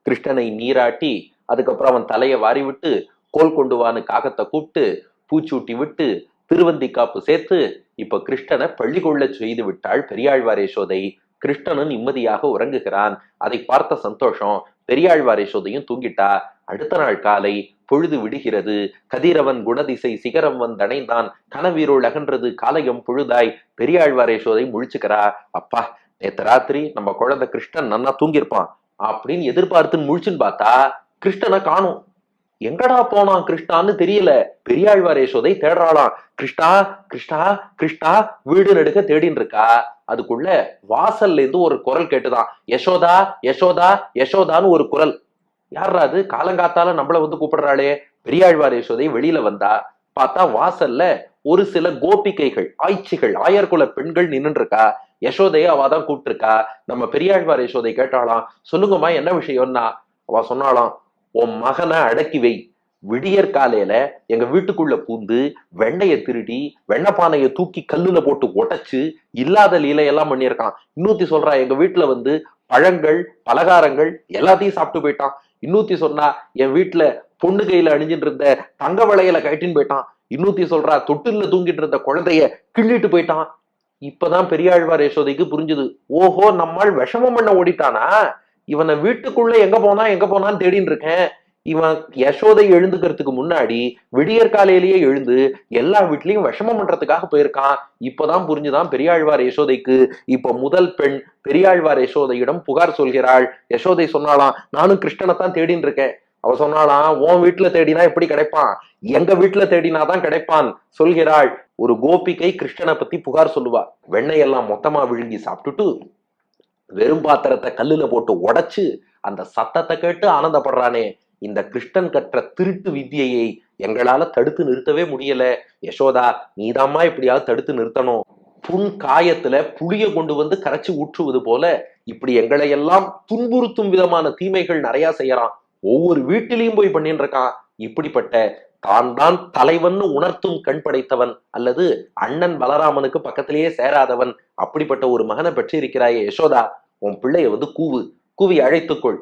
கிருஷ்ணனை நீராட்டி அதுக்கப்புறம் அவன் தலையை வாரி விட்டு கோல் கொண்டு வான்னு காகத்தை கூப்பிட்டு பூச்சூட்டி விட்டு திருவந்தி காப்பு சேர்த்து இப்ப கிருஷ்ணனை பள்ளி கொள்ள செய்து விட்டாள் பெரியாழ்வார் யசோதை. கிருஷ்ணனும் நிம்மதியாக உறங்குகிறான். அதை பார்த்த சந்தோஷம். பெரியாழ்வார் யசோதையும் தூங்கிட்டா. அடுத்த நாள் காலை பொழுது விடுகிறது. கதிரவன் குணதிசை சிகரம் வந்தடைந்தான். கனவீரோள் அகன்றது காலையும் பொழுதாய். பெரியாழ்வார் யசோதை முழிச்சுக்கிறா. அப்பா, நேத்து ராத்திரி நம்ம குழந்தை கிருஷ்ணன் நன்னா தூங்கியிருப்பான் அப்படின்னு எதிர்பார்த்துன்னு முழிச்சுன்னு பார்த்தா கிருஷ்ணனை காணும். எங்கடா போனான் கிருஷ்ணான்னு தெரியல. பெரியாழ்வார் யசோதை தேடுறாளாம். கிருஷ்ணா கிருஷ்ணா கிருஷ்ணா வீடு நடுக்க தேடின்னு இருக்கா. அதுக்குள்ள வாசல்ல இருந்து ஒரு குரல் கேட்டுதான். யசோதா யசோதா யசோதான்னு ஒரு குரல். யாரா அது? காலங்காத்தால நம்மள வந்து கூப்பிடுறாளே. பெரியாழ்வார் யசோதை வெளியில வந்தா. பார்த்தா வாசல்ல ஒரு சில கோபிகைகள், ஆய்ச்சிகள், ஆயர்குல பெண்கள் நின்று இருக்கா. யசோதைய அவதான் கூப்பிட்டு இருக்கா. நம்ம பெரியாழ்வார் யசோதை கேட்டாலாம், சொல்லுங்கம்மா என்ன விஷயம்னா. அவ சொன்னாலாம், உன் மகனை அடக்கி வை. விடியற் காலையில எங்க வீட்டுக்குள்ள பூந்து வெண்ணைய திருடி வெண்ணப்பானைய தூக்கி கல்லுல போட்டு உடைச்சு இல்லாத லீலையெல்லாம் பண்ணியிருக்கான். இன்னொத்தி சொல்றா, எங்க வீட்டுல வந்து பழங்கள் பலகாரங்கள் எல்லாத்தையும் சாப்பிட்டு போயிட்டான். இன்னொத்தி சொன்னா, என் வீட்டுல பொண்ணு கையில அணிஞ்சிட்டு இருந்த தங்க வளையல கட்டின்னு போயிட்டான். இன்னொத்தி சொல்றா, தொட்டில்ல தூங்கிட்டு இருந்த குழந்தைய கிள்ளிட்டு போயிட்டான். இப்பதான் பெரியாழ்வார் யசோதைக்கு புரிஞ்சுது. ஓஹோ, நம்மால் விஷமம் பண்ண ஓடிட்டானா. இவனை வீட்டுக்குள்ள எங்க போனான்னு தேடின்னு இருக்கேன். இவன் யசோதை எழுந்துக்கிறதுக்கு முன்னாடி விடியற் காலையிலேயே எழுந்து எல்லா வீட்லயும் விஷமம் பண்றதுக்காக போயிருக்கான். இப்பதான் புரிஞ்சுதான் பெரியாழ்வார் யசோதைக்கு. இப்ப முதல் பெண் பெரியாழ்வார் யசோதையிடம் புகார் சொல்கிறாள். யசோதை சொன்னாலாம், நானும் கிருஷ்ணனைத்தான் தேடின்னு இருக்கேன். அவ சொன்னாலாம், உன் வீட்டுல தேடினா எப்படி கிடைப்பான், எங்க வீட்டுல தேடினாதான் கிடைப்பான் சொல்கிறாள். ஒரு கோபிகை கிருஷ்ணனை பத்தி புகார் சொல்லுவா. வெண்ணையெல்லாம் மொத்தமா விழுங்கி சாப்பிட்டுட்டு வெறும் பாத்திரத்தை கல்லுல போட்டு உடைச்சு அந்த சத்தத்தை கேட்டு ஆனந்தப்படுறானே. இந்த கிருஷ்ணன் கற்ற திருட்டு வித்தியை எங்களால தடுத்து நிறுத்தவே முடியல. யசோதா, நீதாம்மா எப்படியாவது தடுத்து நிறுத்தணும். புண் காயத்துல புளிய கொண்டு வந்து கரைச்சி ஊற்றுவது போல இப்படி எங்களை எல்லாம் துன்புறுத்தும் விதமான தீமைகள் நிறைய செய்யறான். ஒவ்வொரு வீட்டிலையும் போய் பண்ணிட்டு இருக்கான். இப்படிப்பட்ட தான் தலைவன் உணர்த்தும் கண் படைத்தவன், அல்லது அண்ணன் பலராமனுக்கு பக்கத்திலேயே சேராதவன், அப்படிப்பட்ட ஒரு மகனை பெற்றிருக்கிறாயே யசோதா, உன் பிள்ளைய வந்து கூவி அழைத்துக்கொள்.